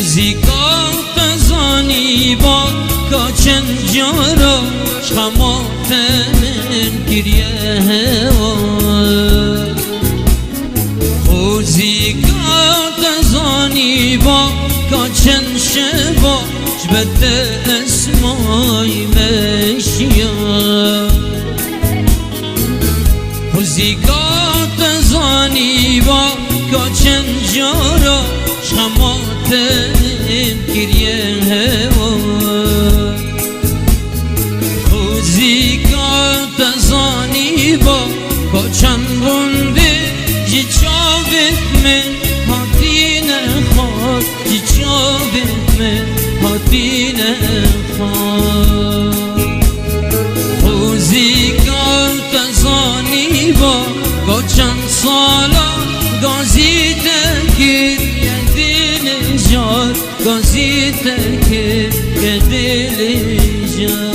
موزیکات زانی با کاچن جارا شمات من گریه هوا موزیکات زانی با کاچن شبا جبت اسمای مشیا موزیکات زانی با کاچن جارا شمات گریه هوا موزیکات زانی با کاچن رونده جی چاوت من هاتی نخواد جی چاوت من هاتی نخواد موزیکات زانی با کاچن سالا گازی تکیر گازی تکه که دل جان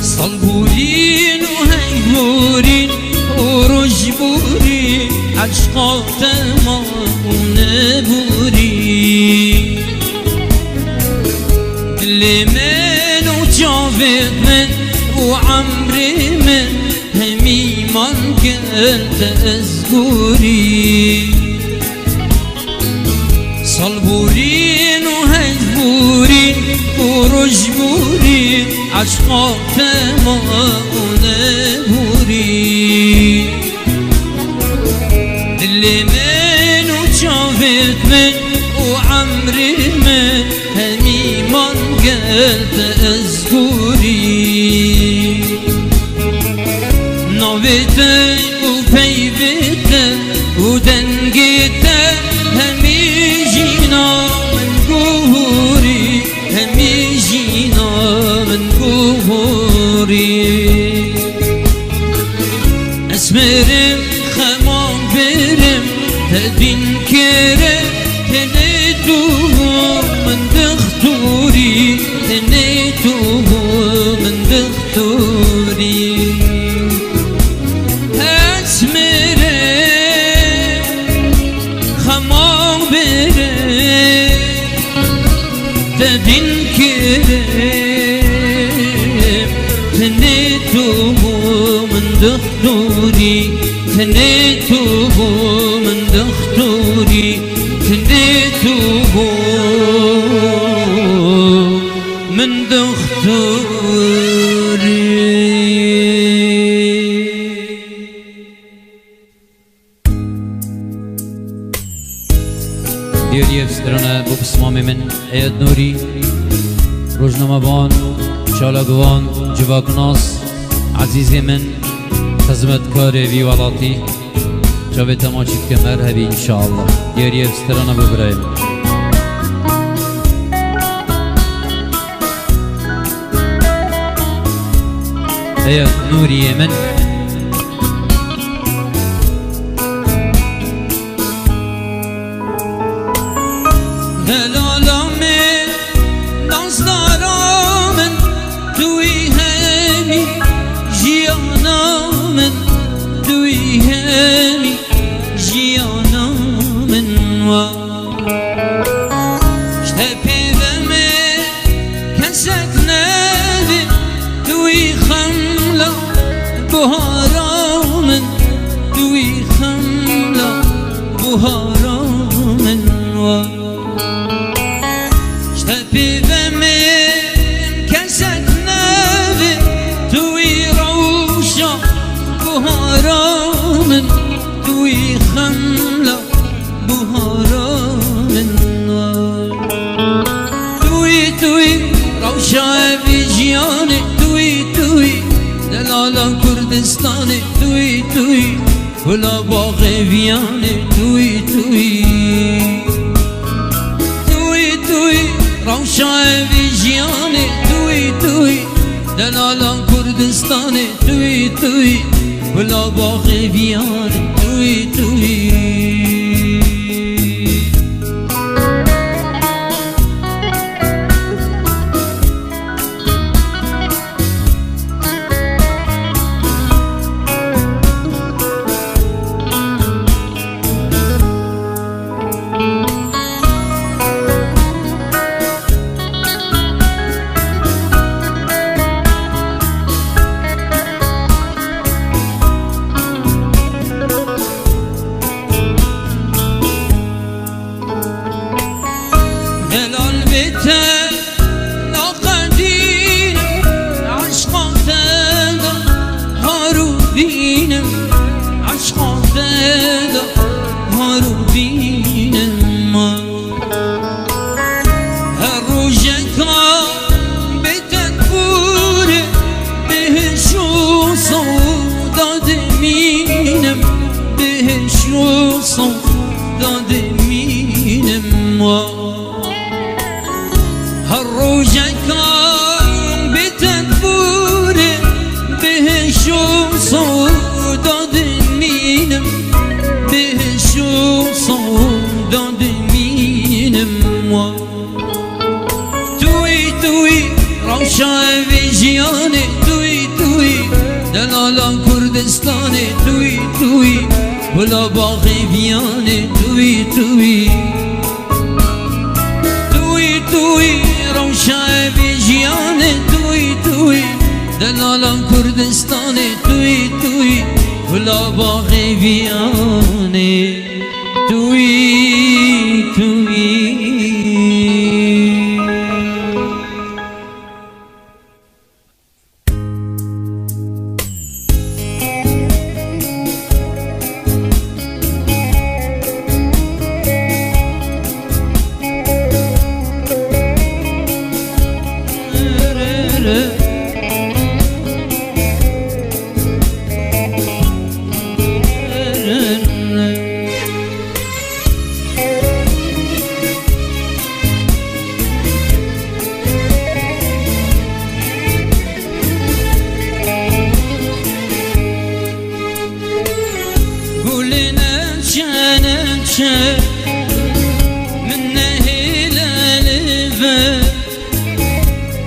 صلبورين وهيبورين ورجبورين عشقات ما ونبورين دلي من وجافت من وعمري من همي من قلت أزقورين صلبورين وهيبورين ورجبورين عشقات ما ونبورين اللي من وشافت من وعمري من همي من قلت أزقورين نوبتي وفيبتي ودنقتي همي جينا من قهوري همي جينا من قهوري اسمرم خمان برم تدين كرم تنيتوه من دختوري تنيتوه من دختوري اسمرم خمان برم تدين كرم تنيتوه من دختوري تنيتوه من دختوري تنيتوه من دختوري دیاری افسترانه بو بسمام من اید نوری روزنامه بان شالگوان جواکناس عزیز من خدمتکار وی ولاتی جاوی تماشید که مرحبی انشاءالله دیاری افسترانه ببرایم اید نوری من کردستان توی ولا باغي فياني توي توي توي توي روشا فيجياني توي توي دلالا كردستاني توي توي ولا باغي فياني توي توي كردستاني توي توي ولا باغي فياني توي توي توي توي روشا بيجياني توي توي دلالا كردستاني توي توي ولا باغي فياني توي توي من نهيل الفا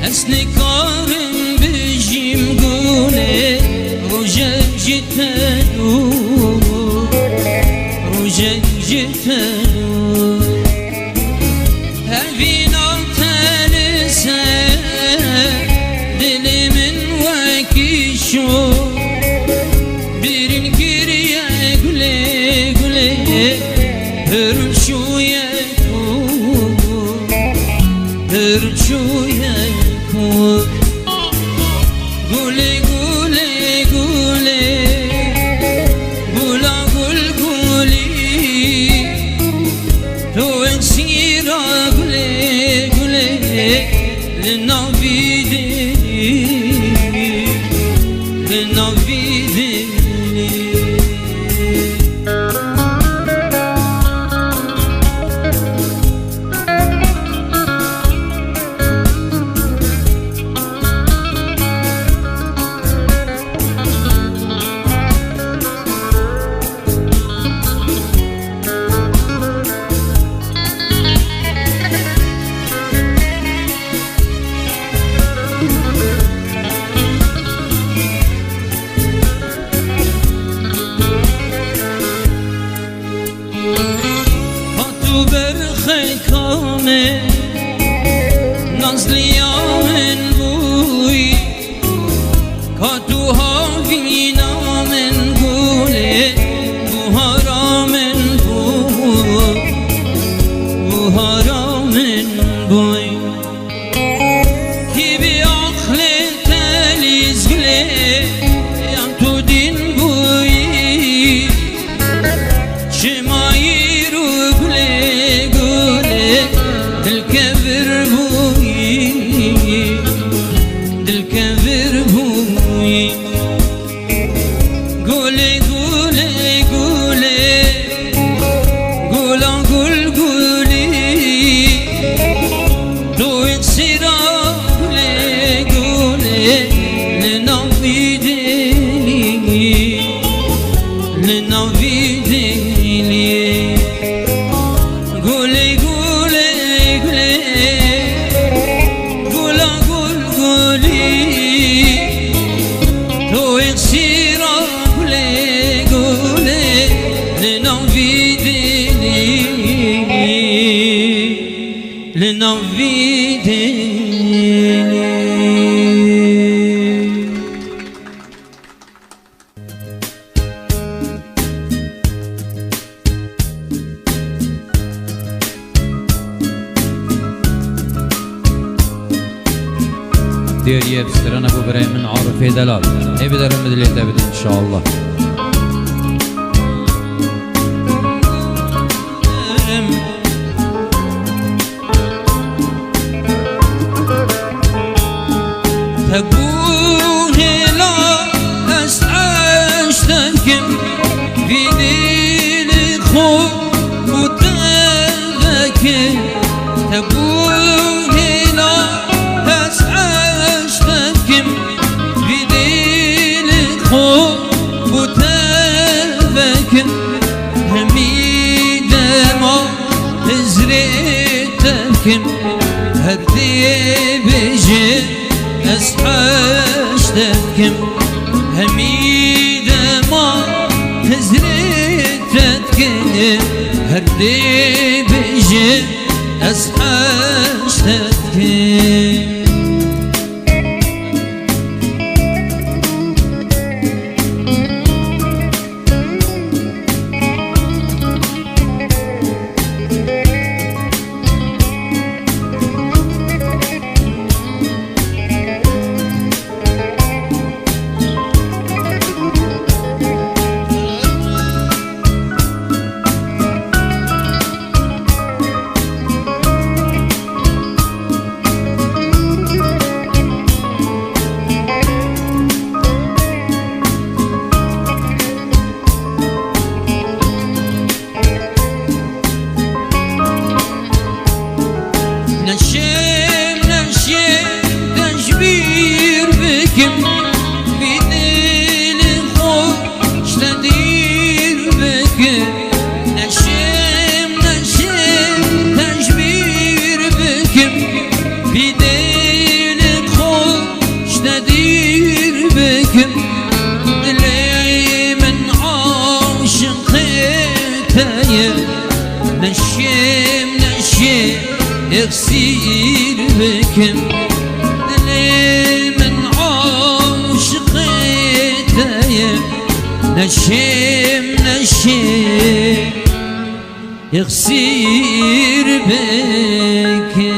أسني قارن بجي مقولي رجال جتانو رجال جتانو هفينا تالسا دلي من واكيشو بيرين كيريا قولي قولي هرشو يكو هرشو يكو قولي قولي قولي قولا قول قولي تو انسيرا قولي قولي لنا بيدي لنا بيدي El ديريه بسترنا ابو براي من عارف دلال ابي درهم اللي تبد ان شاء الله تبوه لا أسعشتكم في دين خوف وتذكر تبوه لا أسعشتكم في دين خوف وتذكر هميد ما هزريتكم هردي بجد أسحشتكم هميدة ما هزرتتكم هردي بجد أسحشتكم يصير بكم دليل من عاشقته نشم يصير بكم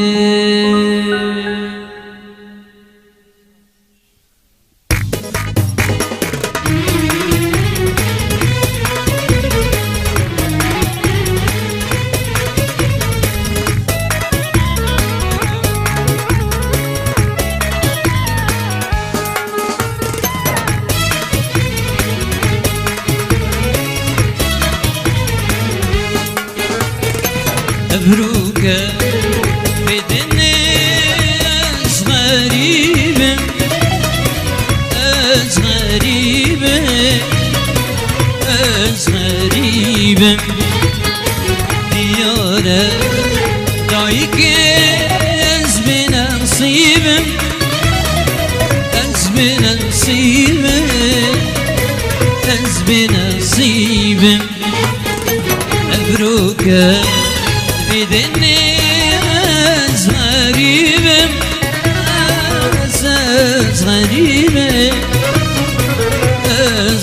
مبروك بدني غريبة غريبة ديارة دايك أزمن نصيبة أزمن نصيبة مبروك بدني غريبة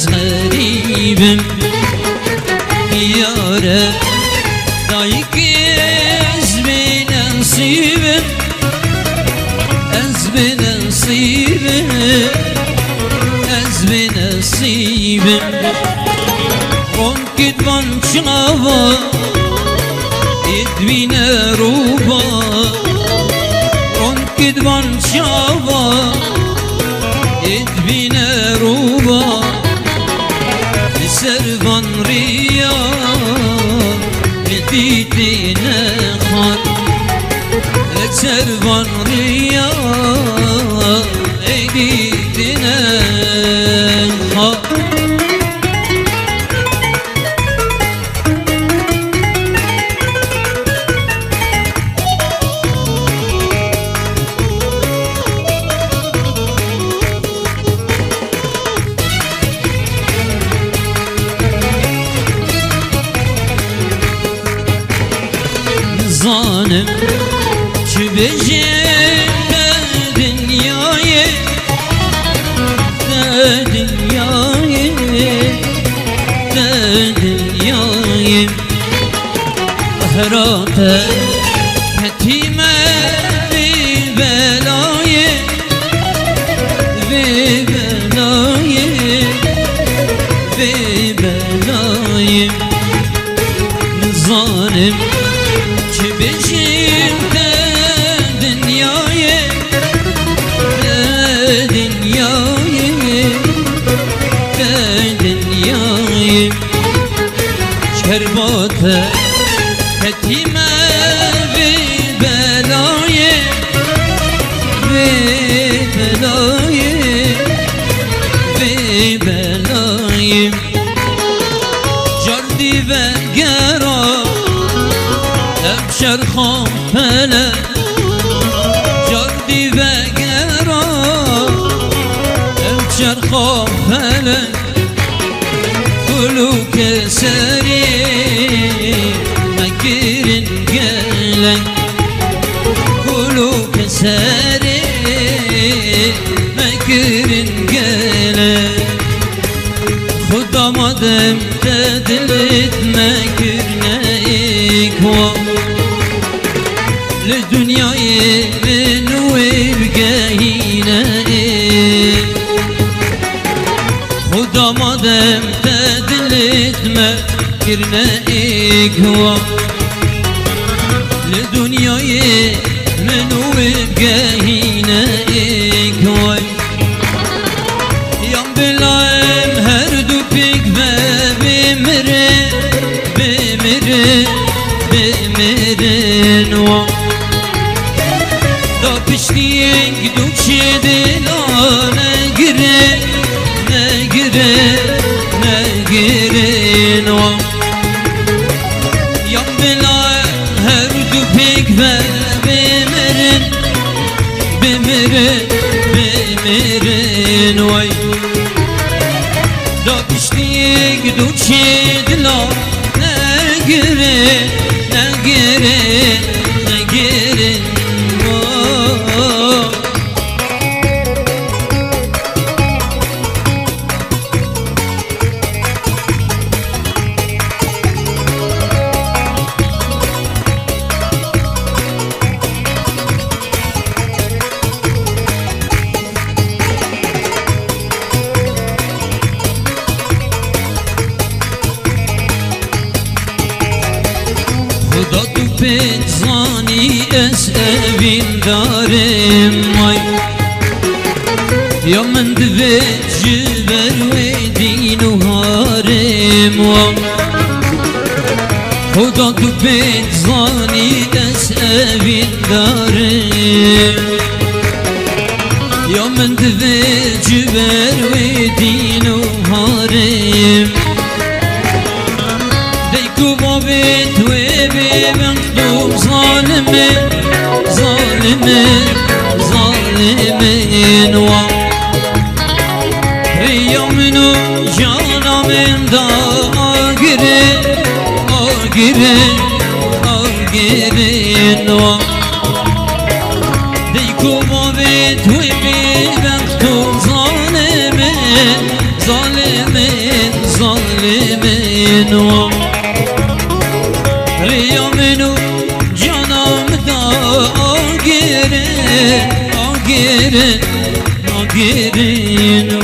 غريبة يارا دايك أزمن نصيبة نصيبة ممكن بنشغى يدوينا روبا ممكن بنشغى يدوينا روبا سربان رياض بديتنا خار سربان رياض بديتنا خار zanım çibeceğim de dünyayı de dünyayı de dünyayı Herate fetime bir belayı bir belayı bir belayı zalim çibişimde dünyayı de dünyayı de dünyayı şerbate fetime bir belayı bir belayı bir belayı Cardi ve gera Ebşer khafele Cardi ve gera Ebşer khafele Kulu keseri Mekirin gelen Kulu keseri Mekirin gelen Khudama demte dilitme kürne ikva Le dünyayı menuvib gehine Khudama demte dilitme kürne ikva Le dünyayı menuvib gehine ikva Yan bilayim her dupik ve bimirin Bimirin, bimirin va Da piştiğin gidukçi dilane girin Ne girin, ne girin va Yan bilayim her dupik ve bimirin Bimirin, bimirin vay Da piştiği gidukçi dilane girin Ne girin, ne girin vay Huda tu pedzani es evin darim ay Ya men dvet jiver ve dinu harim wa Huda tu pedzani es evin darim Ya men dvet jiver ve dinu harim Kubabet ve bemektum zalimin Zalimin, zalimin va Riyaminu canamin da agirin Agirin, agirin va Kubabet ve bemektum zalimin Zalimin, zalimin va Riyaminu canım da agirin, agirin, agirin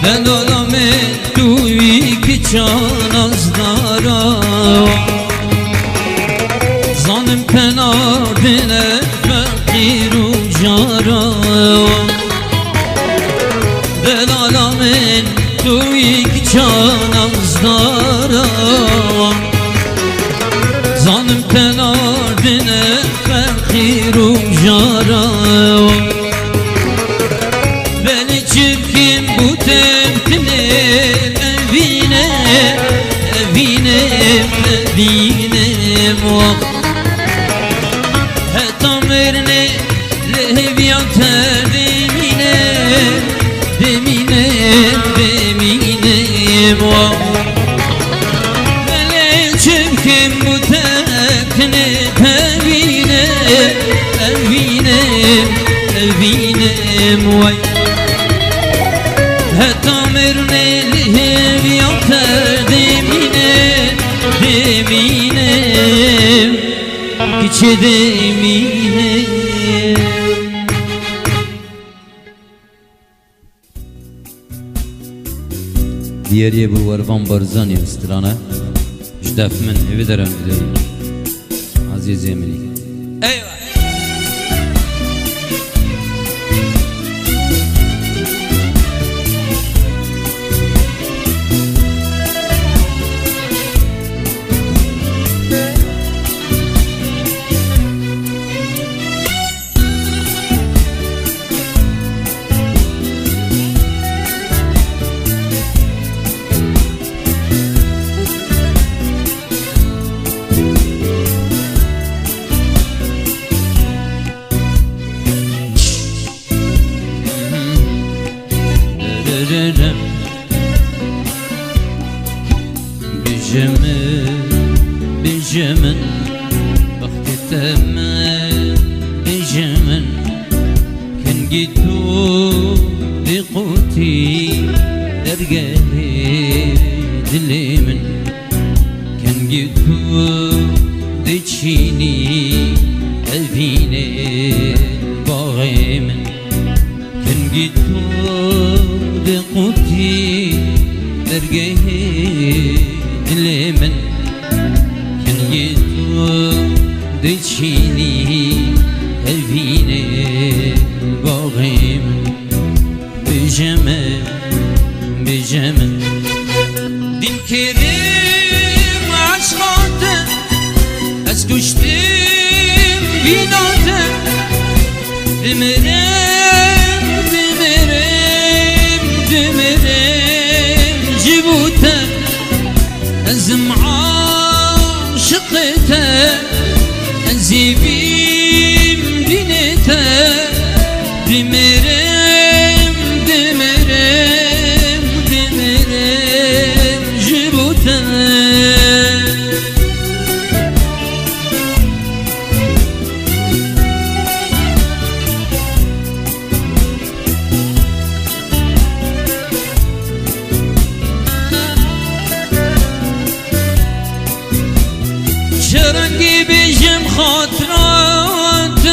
Ben olamet duy ki çanazdara Zanım penadine fakiru jara Ben olamet duy ki çanazdara Zanım penadine fakiru jara Beni çirkin bu temtine evine بینم هتا مرنه لهویات دمینم ولی چمکم بودکنه أبينم وي هتا مرني لهويات دمینم كيچه دمینم دیاری بو وروان برزانی استرانه جدف من evi درم دیداری عزیزی منی أيوة بجمن وقت تمام بجمن كان جيتو لقوتي درجالي دليمن كان جيتو دتشيني أبيني باغيمن كان جيتو لقوتي درجالي دليمن دچینی الوینه باغیم بجمن دین کریم عشقاتم از کشتیم بیناتم دمرم جبوتم از معاشقتم زيبيم دينتا دمرم جبوتا شرنگی بجم خاطرات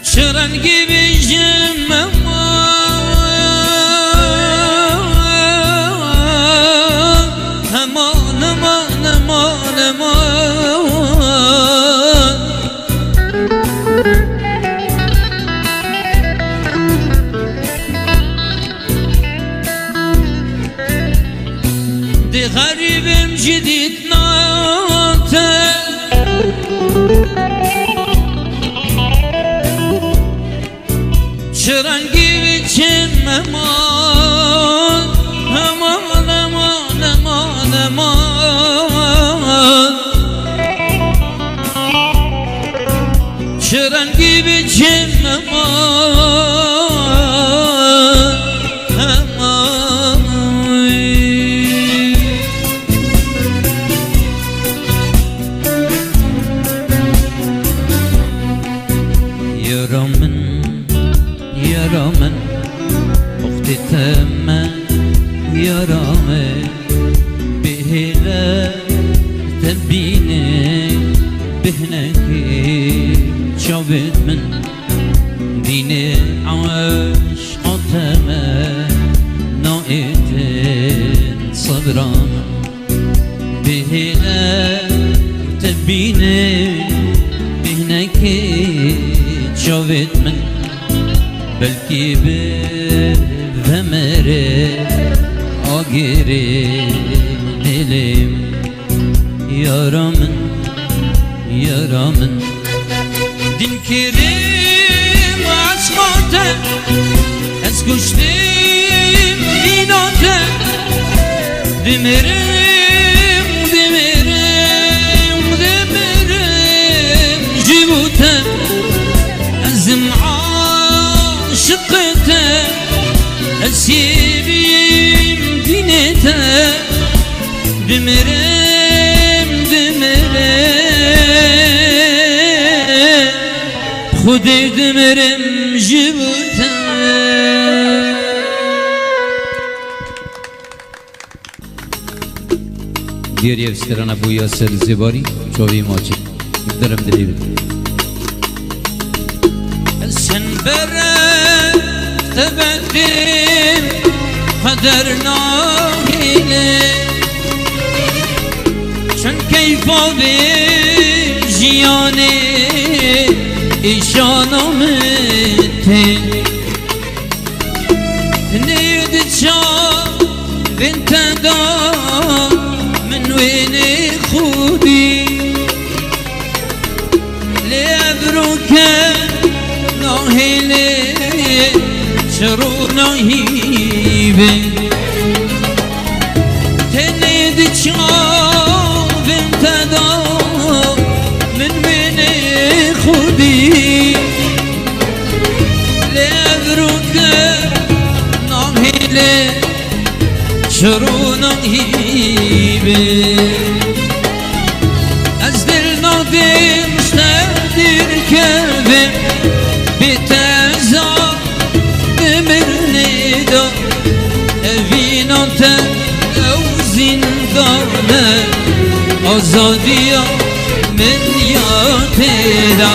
شرنگی بجم امان دي غريب جديد ناطق شرنگی بچم امان شرنگی بچم يرامن أختي تما يرامن بهلا تبيني بهناكي شوفت من ديني عاش قطما نائتين صبرانا بهلا تبيني بهناكي شوفت من بلكي بفمري آگیری دلم یارامن دین کریم عشقاتم از کشتیم دمرم دمرم دمرم جبوتم أزم عاشقته أسيبيم دينته دمرم دمرم خودي دمرم جبوتم دير يفستران ابو ياسر زباري شوي ماجي درم دليل sen bere tebeddim kader nahile sen keyfa bir jiyane işanametin neydi çağ binteda min veni khudi lebruke ناهله شرو نهیبه تنید چاو انتدا من خودی لبروک ناهله شرو نهیبه از دل نادم مشتدر کردم بتزا دمرنيدا evinaten ev zindane azadiya men yateda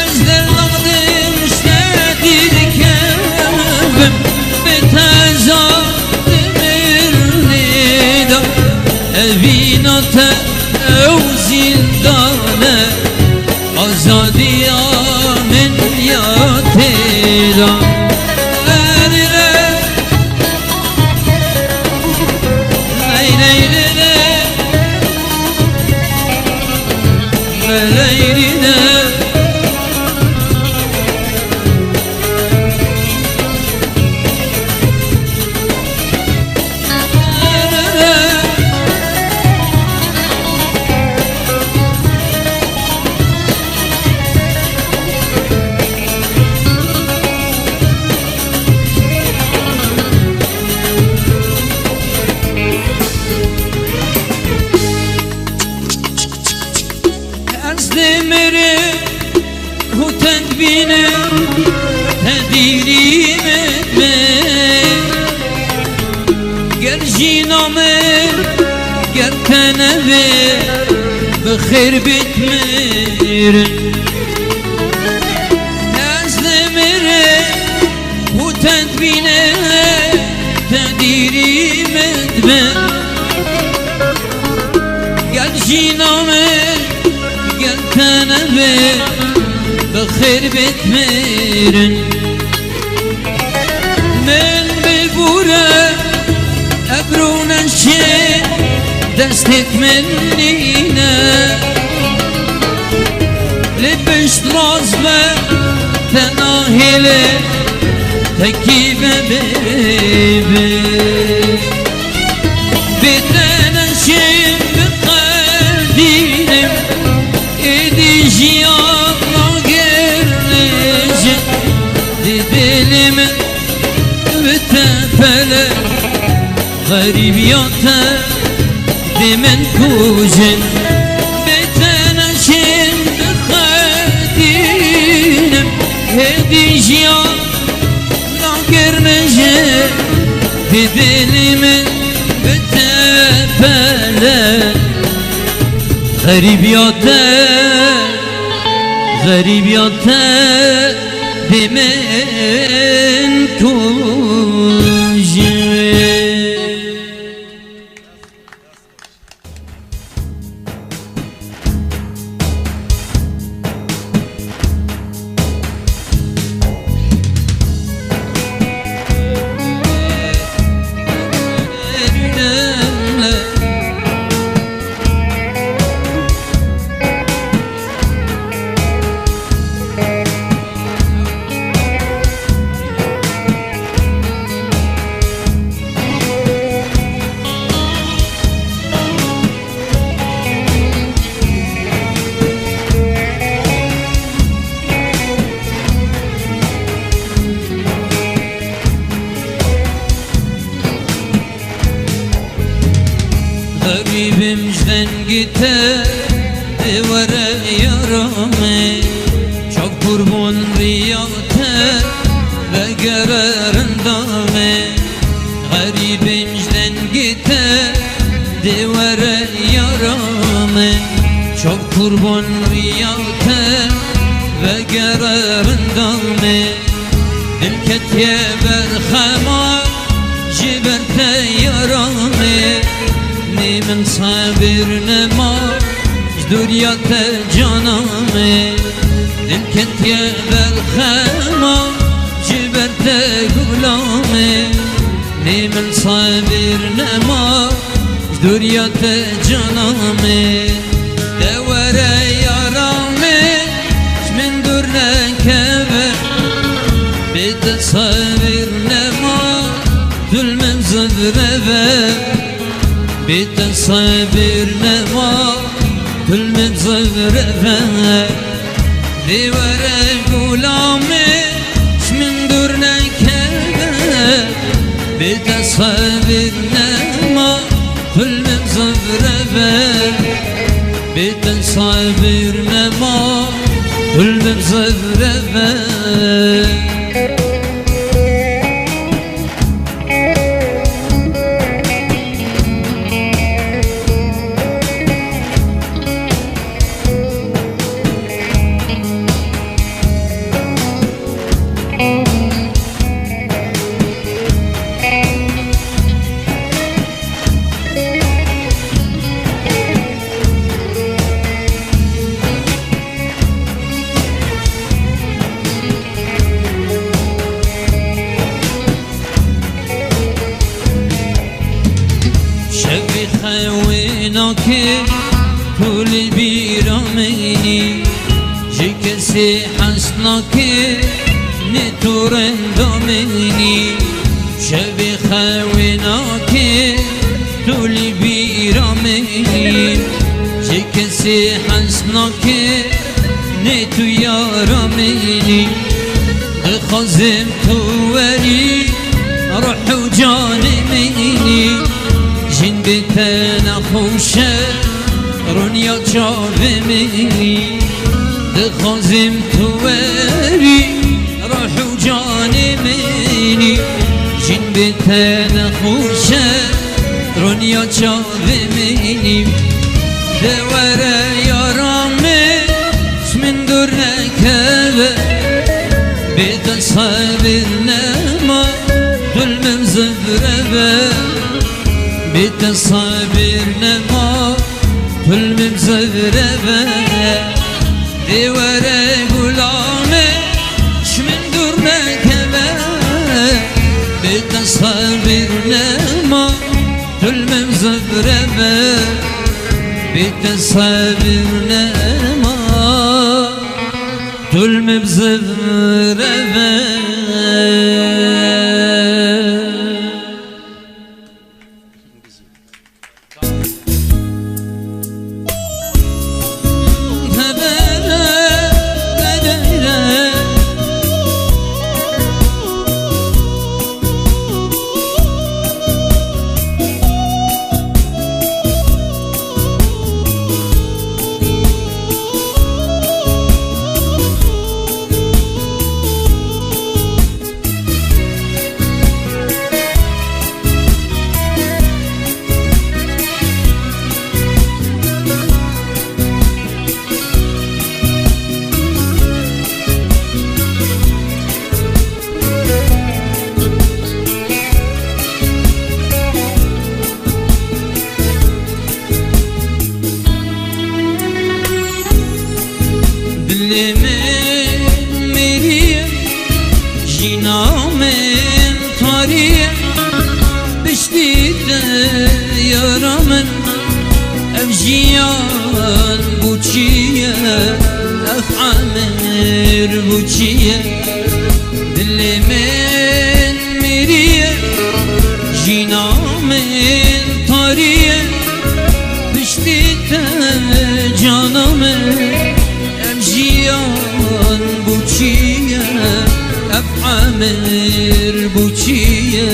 ezderladım işledir kevim beteza demirnida evinaten ev zindane azadiya men yateda تدیریم گر جینامه گر تنوه بخیر bitmir Ezlemire bu tedbine tedirim etme Gel jiname gel tenebe بخير بتمرن من ببورة أبرون الشيء دستك منينا لبشت رازمة تناهلة تكيبة بيبي بدنا شيء بقلبينم إيدي جيان dilimin mütefele garibiyata demen kujin beteneşin bıkhadinim hediciyan nagirneje dilimin mütefele garibiyata demen kujin gite devre yarame çok kurban riyate ve gererindame garibimden gite devre yarame çok kurban riyate ve gererindame dilketiye berxema jiberte yarame من صابر نما جدوريات جانامي دلكت يا بالخيمة جبرت قلامي من صابر نما جدوريات جانامي دور يا رامي من دورنا كبر بيت صابر نما ظلم زدربه بيت صابر نما كل من زغرفه ذي ورا غلامي من دورنا كذا بيت صابر نما كل من زغرفه بيت صابر نما كل من زغرفه خويناكي كل بيراميني جكسي حسناكي نتورن دوميني شبي خويناكي كل بيراميني جكسي حسناكي نتو ياراميني خزم توري روح وجانميني جندتنا خوشه رونیا جاومینی دخازم توری روح و جانمینی جندتنا خوشه رونیا جاومینی دوره یارامه من دور نکبه بیت صابر نما ظلمم زدربه بيت صابر نما كل مزغربه دي ورا غلامي شمن دورنا كبه بيت صابر نما كل مزغربه بيت صابر نما كل مزغربه جيان بوچيه افعامر بوچيه دل من مريه جينا من طريه بشتيت جانم ام جيان بوچيه افعامر بوچيه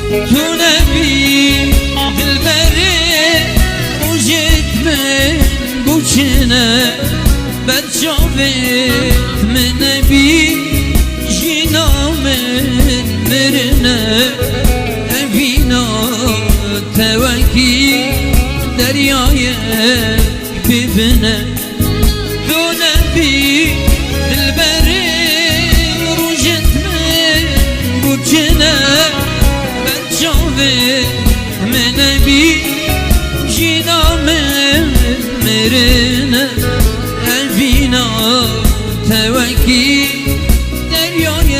تو نبی برجاوت من بی جینا من مرنه بینا توکی دریای ببینه دونه بی دلبری روشت من بچنه برجاوت من بی جینا من مرنه بینا توکی دریای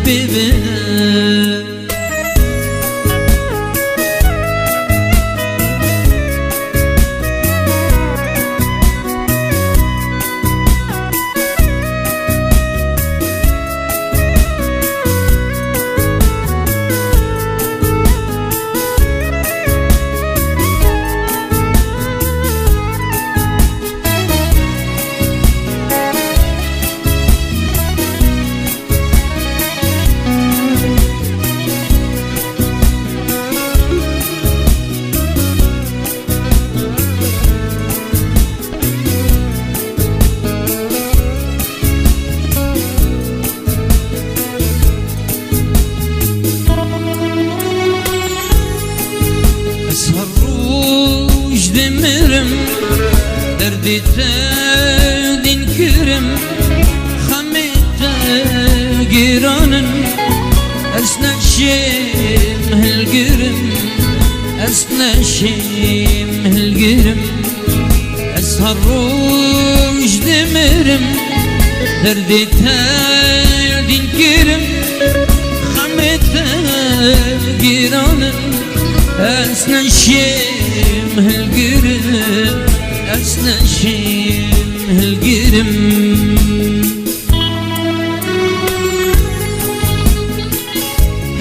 ببینه دردی دین کرم خمیت گیرانن اسنشیم هلگرم اسنشیم هلگرم اسهروش دمرم دردی دین کرم خمیت گیرانن اسنشیم هلگرم اسنشیم هلگرم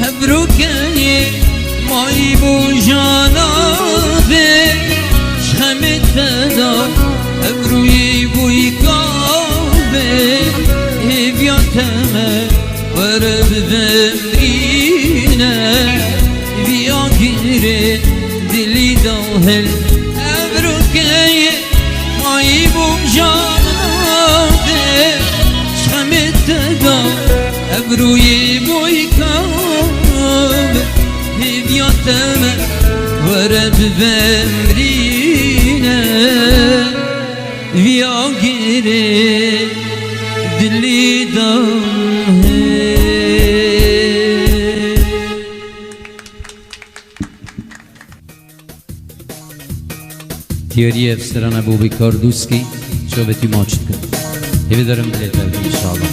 هبروكني ماي بو جانابي شخمت دا هبروي بو يكابي هبياتما ورب بمرينا بيا غيري دلي داهل هبروكني ماي بو جانابي شخمت دا هبروي بو يكابي هبياتما ورب بمرينا بيا غيري دلي داهل تیاری افسران ابو بکار دوسکی شابتی ماچت کرد هیوی دارم دلیت بردی انشاءالله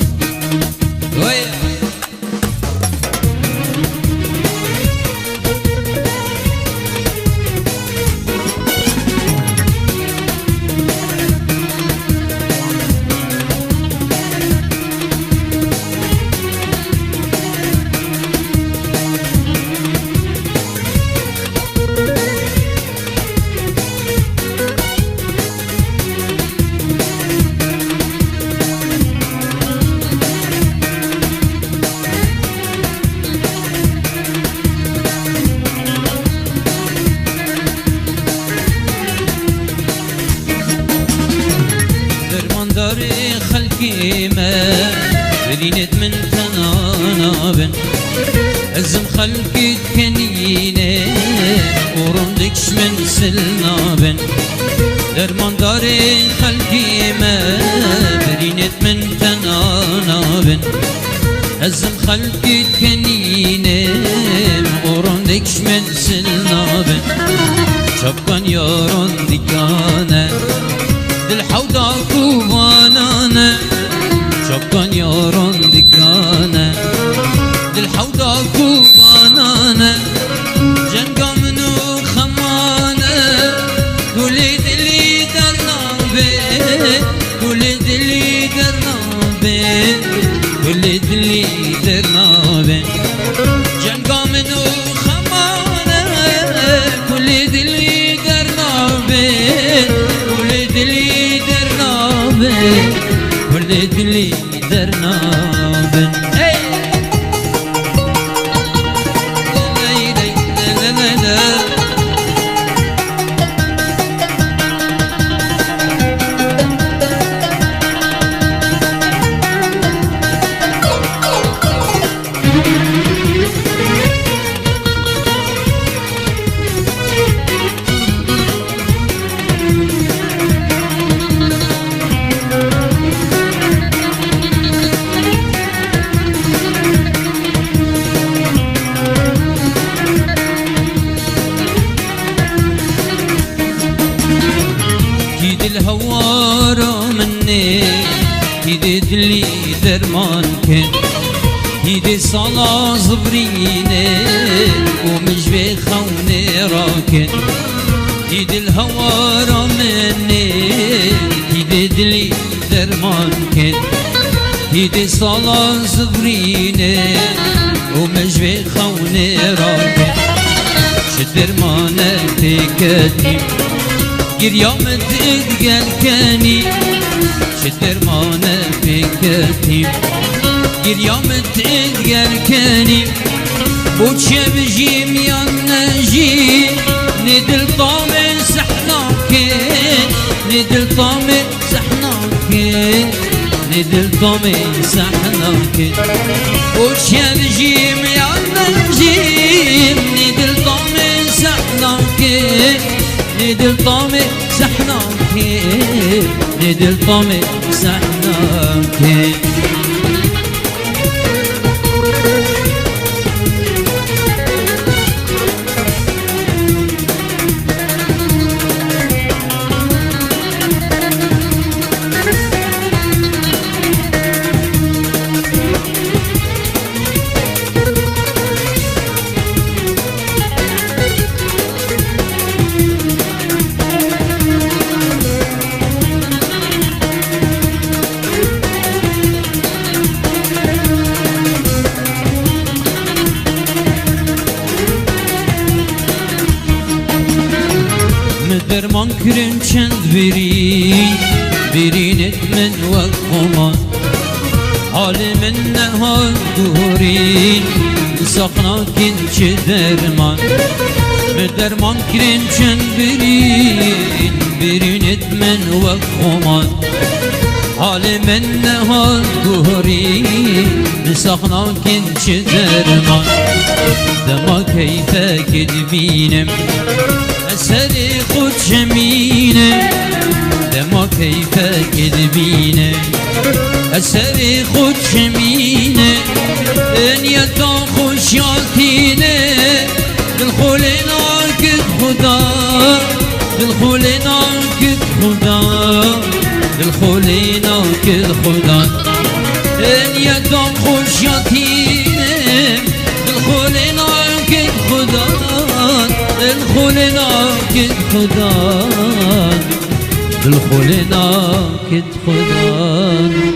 بدينت من تنانابن أزم خلقي كنينة ورندكش من سلنابن درمان داري خلقي ما بدينت من تنانابن أزم خلقي كنينة ورندكش من سلنابن شبكان يارون ديكانا دل حوضا كوبانانا شبكان يارون ديكانا دل حوضا كوبانانا جنقا منو خمانا قولي دلي درنابي قولي دلي درنابي قولي دلي درنابي جنقا منو خمانا قولي دلي درنابي قولي دلي درنابي قولي دلي درنابي هوارا مني هيدي لي درمان كن هيدي صلاة صبريني ومش بخوني راكن هيدي الهوارا مني هيدي لي درمان كن هيدي صلاة صبريني ومش بخوني راكن شدرمانة تكتي قريامة تقل كاني شدرمانة تكتي قريامة تقل كاني وتشاب جيم يا نجي ندل طامن سحناكين ندل طامن سحناكين ندل طامن سحناكين وتشاب جيم يا نجي ندل طامن سحناكين ندل طامن سحناكين ندل طامن سحناكين درمان كرن چند برين من وقمان حال من نهال دورين سخنا كن چه درمان درمان كرن چند برين من وقمان حال من نهال دورين سخنا كن چه درمان دما كيفك دبينم أسري خود جمينة دما كيفك دبينة أسري خود جمينة إن يدان خوشياتينة بالخولنا كد خدا بالخولنا كد خدا بالخولنا كد خدا إن يدان خوشياتينة بالخولنا كد خدا الخولنا كد خدان بالخولنا كد خدان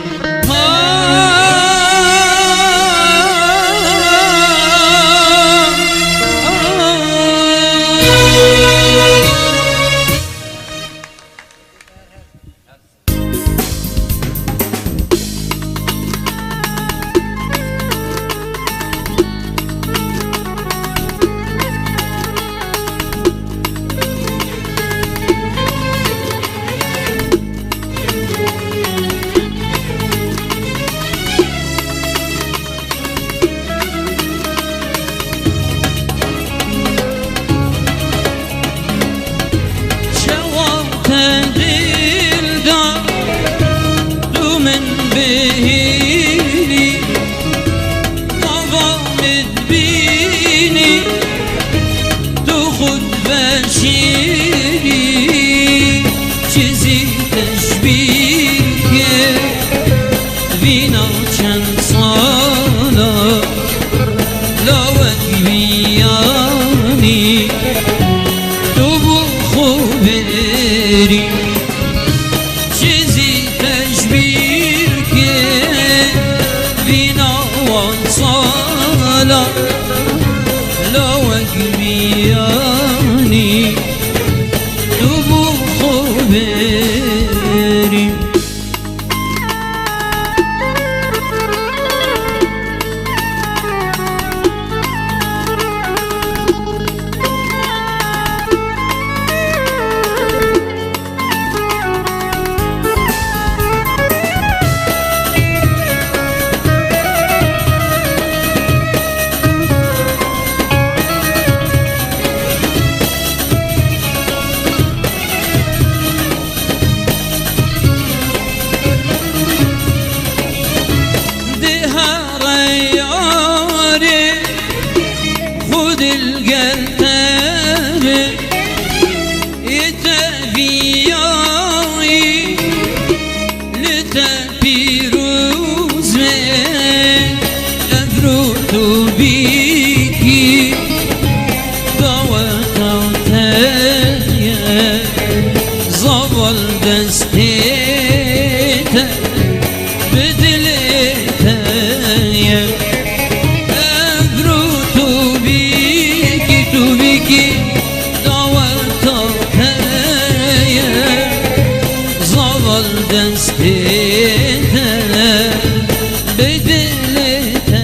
بدلته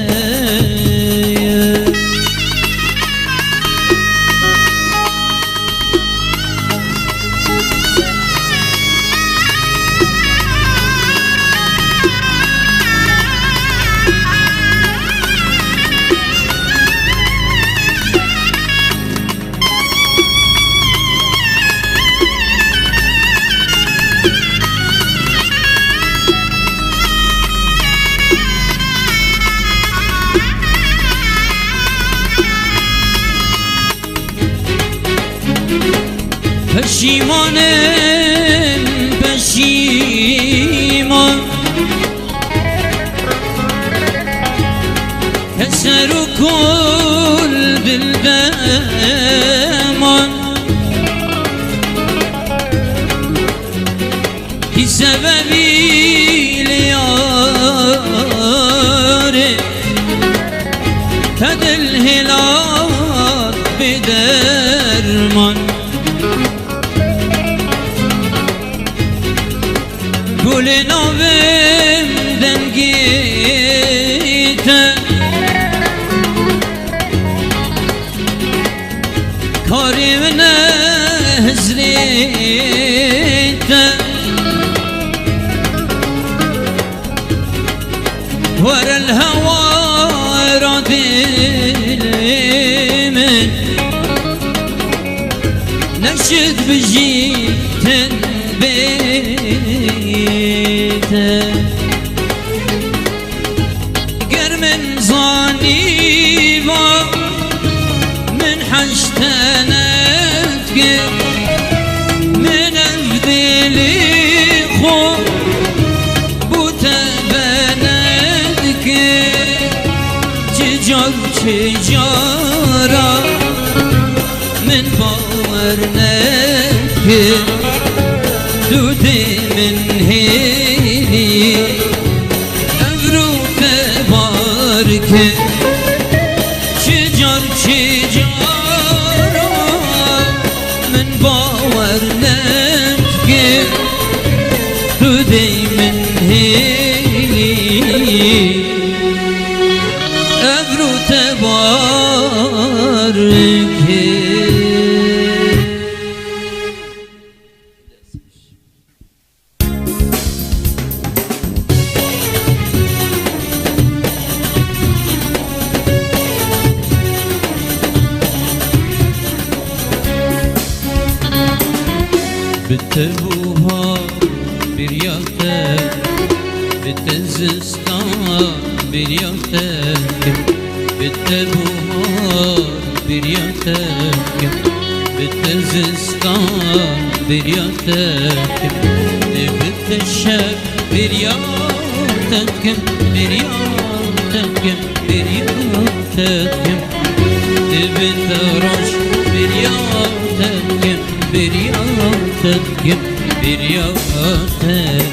پشیمانم پشیمان کسر و کل دل دمان کی سببی لیاره تدل هلال بدرمان گل ناوم دنگیته کاریم نهزریته ور الهوى رادل من نشد بجيتن بيته قرمن ظنيبا من حشتنتك من أفدلي خو بوتبنتك تجارة من باورنتك دودي من هيلي أبرو تبارك شجر شجارة من باورنتك دودي من هيلي أبرو تبارك بتبوها برياتك بتزستان برياتك بتبوها برياتك بتزستان برياتك بتشك برياتك برياتك برياتك بترش برياتك برياتك برياتك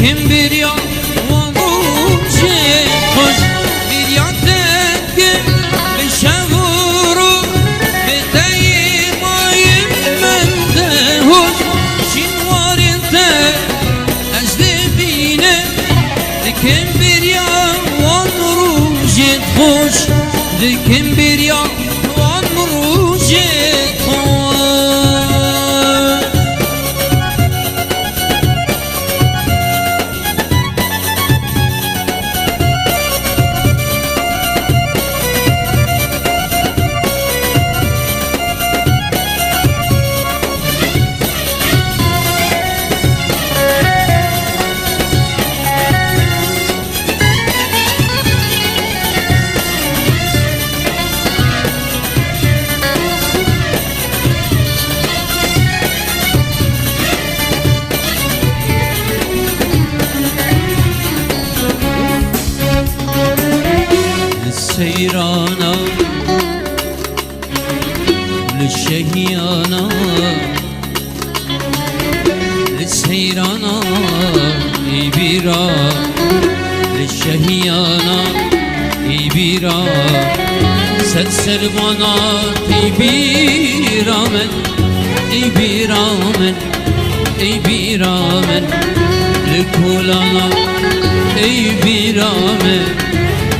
Kim bir ya vanguce hoş bir yatek bir şavuru bir taymayım ben de hoş şin var ente ezde bine kim bir ya vanguce hoş kim bir ya vanguce لسيرانا للشهيانا للسيرانا إبيرا للشهيانا إبيرا ستسربانا إبيرا من إبيرا من إبيرا من لكولانا إبيرا من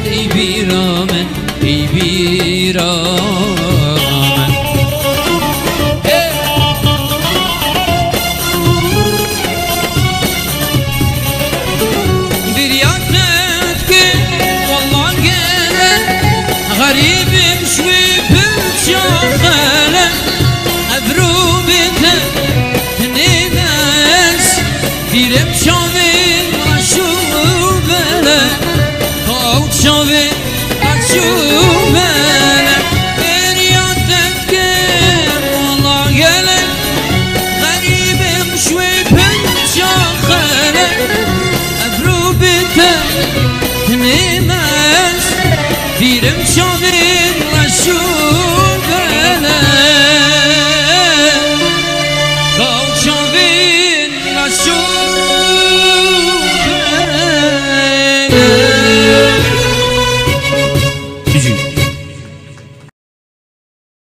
إبيرا من إبيرا من غريب شوي بالشغلة أذروبته تنيناس ديرم شوي رشوبلة قاوت شوي رشوبلة برياتك والله قلق غريب شوي بالشغلة أذروبته تنيناس ديرم شوي رشوبلة